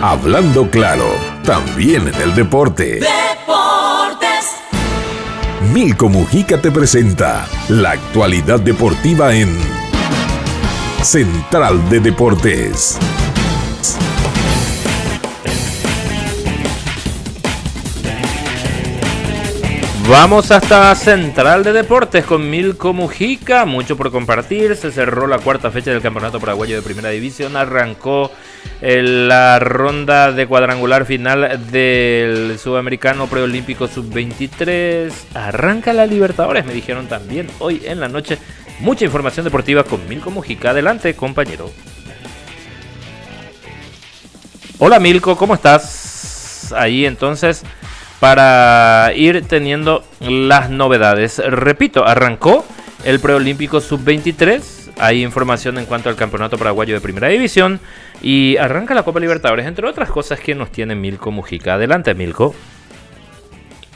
Hablando claro, también en el deporte. Milko Mujica te presenta la actualidad deportiva en Central de Deportes. Vamos hasta Central de Deportes con Milko Mujica, mucho por compartir. Se cerró la cuarta fecha del Campeonato Paraguayo de Primera División, arrancó la ronda de cuadrangular final del Sudamericano Preolímpico Sub-23, arranca la Libertadores, me dijeron también hoy en la noche. Mucha información deportiva con Milko Mujica, adelante compañero. Hola Milko, ¿cómo estás? Ahí entonces, para ir teniendo las novedades. Repito, arrancó el Preolímpico Sub-23. Hay información en cuanto al Campeonato Paraguayo de Primera División. Y arranca la Copa Libertadores, entre otras cosas que nos tiene Milko Mujica. Adelante, Milko.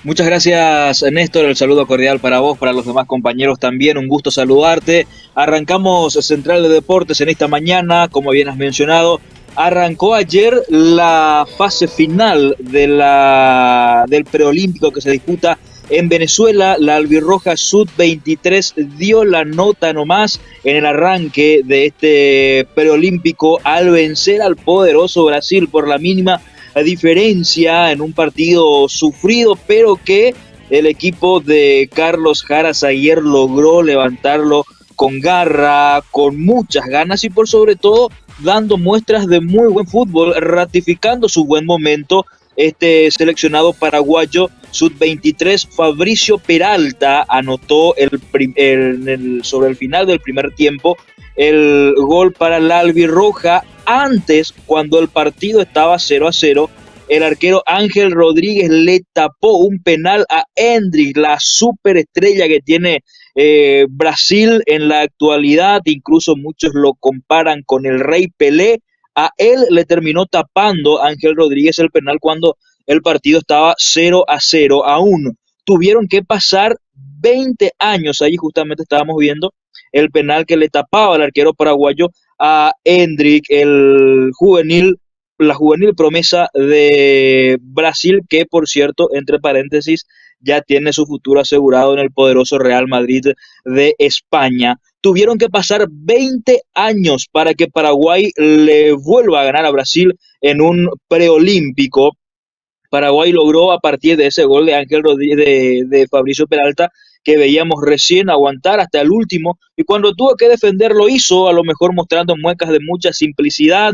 Muchas gracias, Néstor. El saludo cordial para vos, para los demás compañeros también. Un gusto saludarte. Arrancamos Central de Deportes en esta mañana, como bien has mencionado. Arrancó ayer la fase final del preolímpico que se disputa en Venezuela. La albirroja Sub-23 dio la nota nomás en el arranque de este preolímpico al vencer al poderoso Brasil por la mínima diferencia en un partido sufrido, pero que el equipo de Carlos Jara Zaguer logró levantarlo con garra, con muchas ganas y por sobre todo dando muestras de muy buen fútbol, ratificando su buen momento. Este seleccionado paraguayo Sub-23, Fabricio Peralta, anotó sobre el final del primer tiempo el gol para la albirroja. Antes, cuando el partido estaba 0-0, el arquero Ángel Rodríguez le tapó un penal a Endrick, la superestrella que tiene Brasil en la actualidad. Incluso muchos lo comparan con el Rey Pelé. A él le terminó tapando Ángel Rodríguez el penal cuando el partido estaba 0-0. Aún tuvieron que pasar 20 años. Ahí justamente estábamos viendo el penal que le tapaba al arquero paraguayo a Endrick, la juvenil promesa de Brasil, que por cierto, entre paréntesis, ya tiene su futuro asegurado en el poderoso Real Madrid de España. Tuvieron que pasar 20 años para que Paraguay le vuelva a ganar a Brasil en un preolímpico. Paraguay logró, a partir de ese gol de Ángel Rodríguez, de Fabricio Peralta, que veíamos recién, aguantar hasta el último, y cuando tuvo que defender lo hizo, a lo mejor mostrando muecas de mucha simplicidad.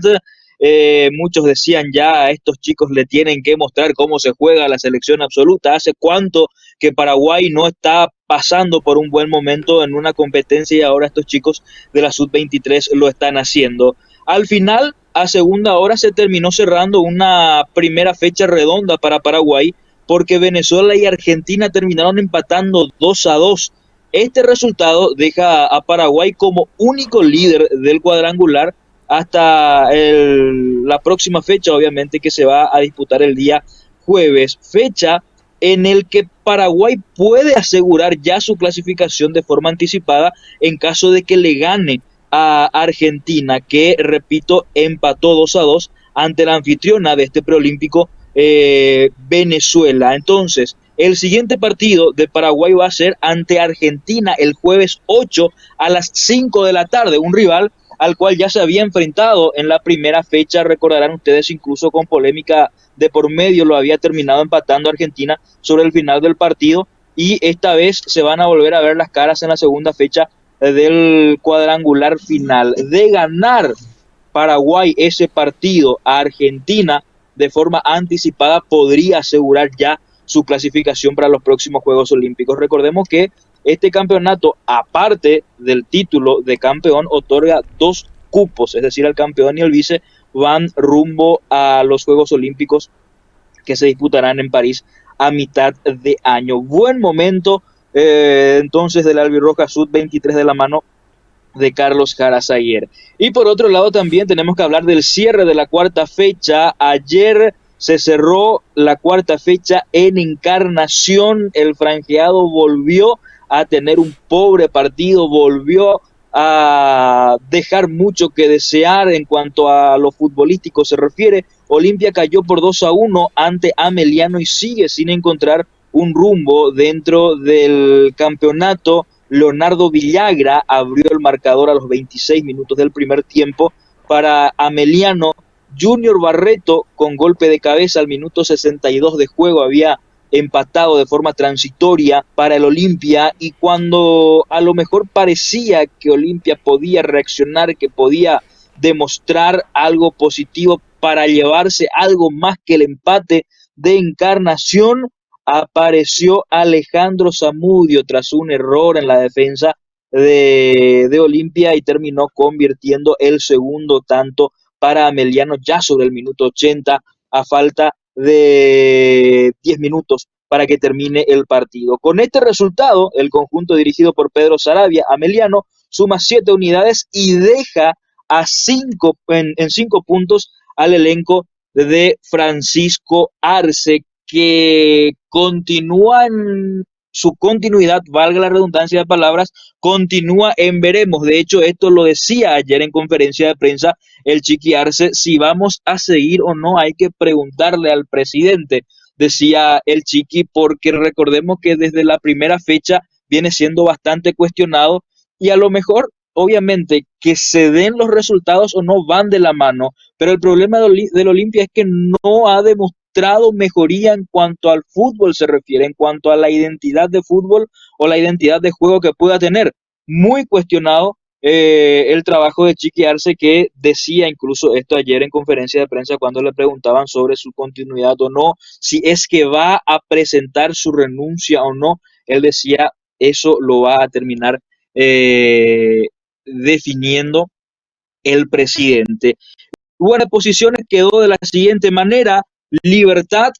Muchos decían ya a estos chicos le tienen que mostrar cómo se juega la selección absoluta. Hace cuánto que Paraguay no está pasando por un buen momento en una competencia y ahora estos chicos de la Sub-23 lo están haciendo. Al final, a segunda hora se terminó cerrando una primera fecha redonda para Paraguay, porque Venezuela y Argentina terminaron empatando 2-2. Este resultado deja a Paraguay como único líder del cuadrangular hasta la próxima fecha, obviamente, que se va a disputar el día jueves, fecha en el que Paraguay puede asegurar ya su clasificación de forma anticipada en caso de que le gane a Argentina, que, repito, empató 2-2 ante la anfitriona de este preolímpico, Venezuela. Entonces, el siguiente partido de Paraguay va a ser ante Argentina el jueves 8 a las 5 de la tarde, un rival al cual ya se había enfrentado en la primera fecha. Recordarán ustedes, incluso con polémica de por medio, lo había terminado empatando Argentina sobre el final del partido, y esta vez se van a volver a ver las caras en la segunda fecha del cuadrangular final. De ganar Paraguay ese partido a Argentina de forma anticipada, podría asegurar ya su clasificación para los próximos Juegos Olímpicos. Recordemos que este campeonato, aparte del título de campeón, otorga 2 cupos, es decir, el campeón y el vice van rumbo a los Juegos Olímpicos que se disputarán en París a mitad de año. Buen momento entonces del albirroja Sub-23 de la mano de Carlos Jara Zaguer. Y por otro lado también tenemos que hablar del cierre de la cuarta fecha. Ayer se cerró la cuarta fecha en Encarnación. El franjeado volvió a tener un pobre partido, volvió a dejar mucho que desear en cuanto a lo futbolístico se refiere. Olimpia cayó por 2-1 ante Ameliano y sigue sin encontrar un rumbo dentro del campeonato. Leonardo Villagra abrió el marcador a los 26 minutos del primer tiempo para Ameliano. Junior Barreto, con golpe de cabeza al minuto 62 de juego, había empatado de forma transitoria para el Olimpia, y cuando a lo mejor parecía que Olimpia podía reaccionar, que podía demostrar algo positivo para llevarse algo más que el empate de Encarnación, apareció Alejandro Zamudio tras un error en la defensa de Olimpia y terminó convirtiendo el segundo tanto para Ameliano ya sobre el minuto 80, a falta de 10 minutos para que termine el partido. Con este resultado, el conjunto dirigido por Pedro Saravia, Ameliano, suma 7 unidades y deja en 5 puntos al elenco de Francisco Arce, que continúa en su continuidad, valga la redundancia de palabras, continúa en veremos. De hecho, esto lo decía ayer en conferencia de prensa el Chiqui Arce: si vamos a seguir o no hay que preguntarle al presidente, decía el Chiqui, porque recordemos que desde la primera fecha viene siendo bastante cuestionado, y a lo mejor, obviamente, que se den los resultados o no van de la mano, pero el problema del Olimpia es que no ha demostrado mejoría en cuanto al fútbol se refiere, en cuanto a la identidad de fútbol o la identidad de juego que pueda tener. Muy cuestionado el trabajo de Chiqui Arce, que decía incluso esto ayer en conferencia de prensa cuando le preguntaban sobre su continuidad o no, si es que va a presentar su renuncia o no. Él decía: eso lo va a terminar definiendo el presidente. Buenas posiciones quedó de la siguiente manera: Libertad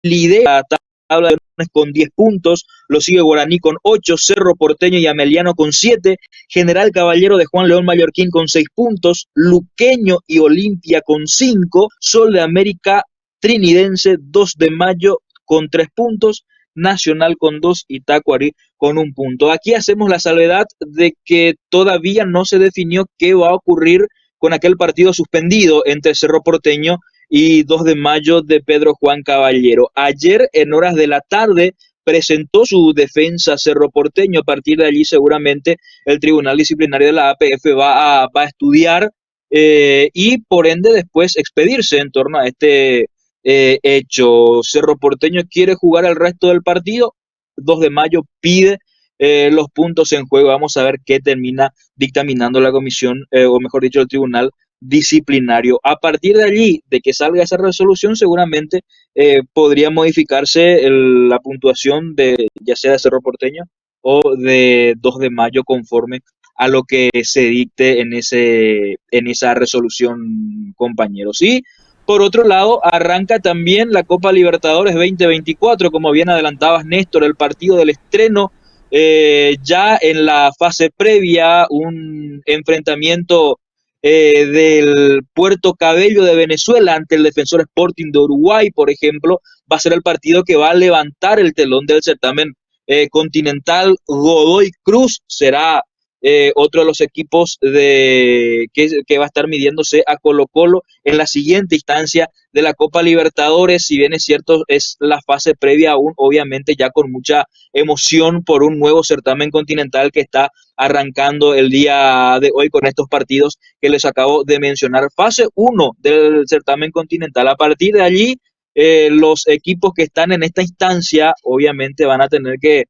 lidera la tabla de posiciones con 10 puntos, lo sigue Guaraní con 8, Cerro Porteño y Ameliano con 7, General Caballero de Juan León Mallorquín con 6 puntos, Luqueño y Olimpia con 5, Sol de América Trinidense 2 de Mayo con 3 puntos, Nacional con 2 y Tacuarí con 1 punto. Aquí hacemos la salvedad de que todavía no se definió qué va a ocurrir con aquel partido suspendido entre Cerro Porteño y 2 de Mayo de Pedro Juan Caballero. Ayer, en horas de la tarde, presentó su defensa Cerro Porteño. A partir de allí, seguramente, el Tribunal Disciplinario de la APF va a estudiar y, por ende, después expedirse en torno a este hecho. Cerro Porteño quiere jugar el resto del partido. 2 de Mayo pide los puntos en juego. Vamos a ver qué termina dictaminando la comisión, o mejor dicho, el tribunal disciplinario. A partir de allí, de que salga esa resolución, seguramente podría modificarse la puntuación de ya sea de Cerro Porteño o de 2 de Mayo, conforme a lo que se dicte en esa resolución, compañeros. Y por otro lado, arranca también la Copa Libertadores 2024, como bien adelantabas, Néstor, el partido del estreno. Ya en la fase previa, un enfrentamiento del Puerto Cabello de Venezuela ante el Defensor Sporting de Uruguay, por ejemplo, va a ser el partido que va a levantar el telón del certamen continental. Godoy Cruz será otro de los equipos que va a estar midiéndose a Colo-Colo en la siguiente instancia de la Copa Libertadores. Si bien es cierto, es la fase previa aún, obviamente ya con mucha emoción por un nuevo certamen continental que está arrancando el día de hoy con estos partidos que les acabo de mencionar. Fase 1 del certamen continental. A partir de allí, los equipos que están en esta instancia obviamente van a tener que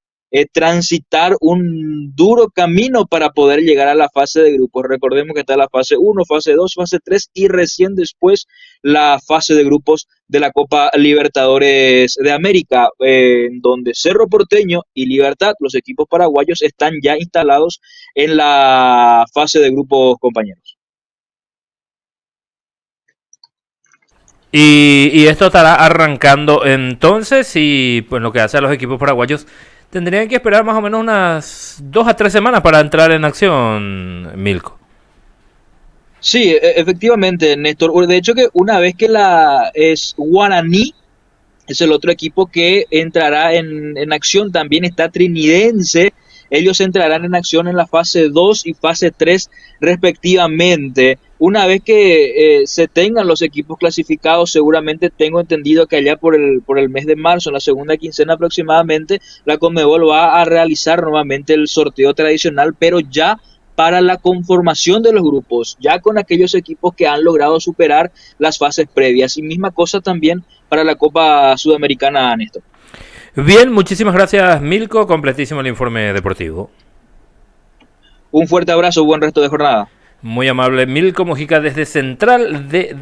transitar un duro camino para poder llegar a la fase de grupos. Recordemos que está la fase 1, fase 2, fase 3 y recién después la fase de grupos de la Copa Libertadores de América, en donde Cerro Porteño y Libertad, los equipos paraguayos, están ya instalados en la fase de grupos, compañeros. Y esto estará arrancando entonces, y pues lo que hace a los equipos paraguayos tendrían que esperar más o menos unas 2 a 3 semanas para entrar en acción, Milko. Sí, efectivamente, Néstor. De hecho, que una vez que es Guaraní, es el otro equipo que entrará en acción. También está Trinidense, Ellos entrarán en acción en la fase 2 y fase 3 respectivamente. Una vez que se tengan los equipos clasificados, seguramente tengo entendido que allá por el mes de marzo, en la segunda quincena aproximadamente, la Conmebol va a realizar nuevamente el sorteo tradicional, pero ya para la conformación de los grupos, ya con aquellos equipos que han logrado superar las fases previas. Y misma cosa también para la Copa Sudamericana, Néstor. Bien, muchísimas gracias, Milko. Completísimo el informe deportivo. Un fuerte abrazo, buen resto de jornada. Muy amable, Milko Mujica desde Central de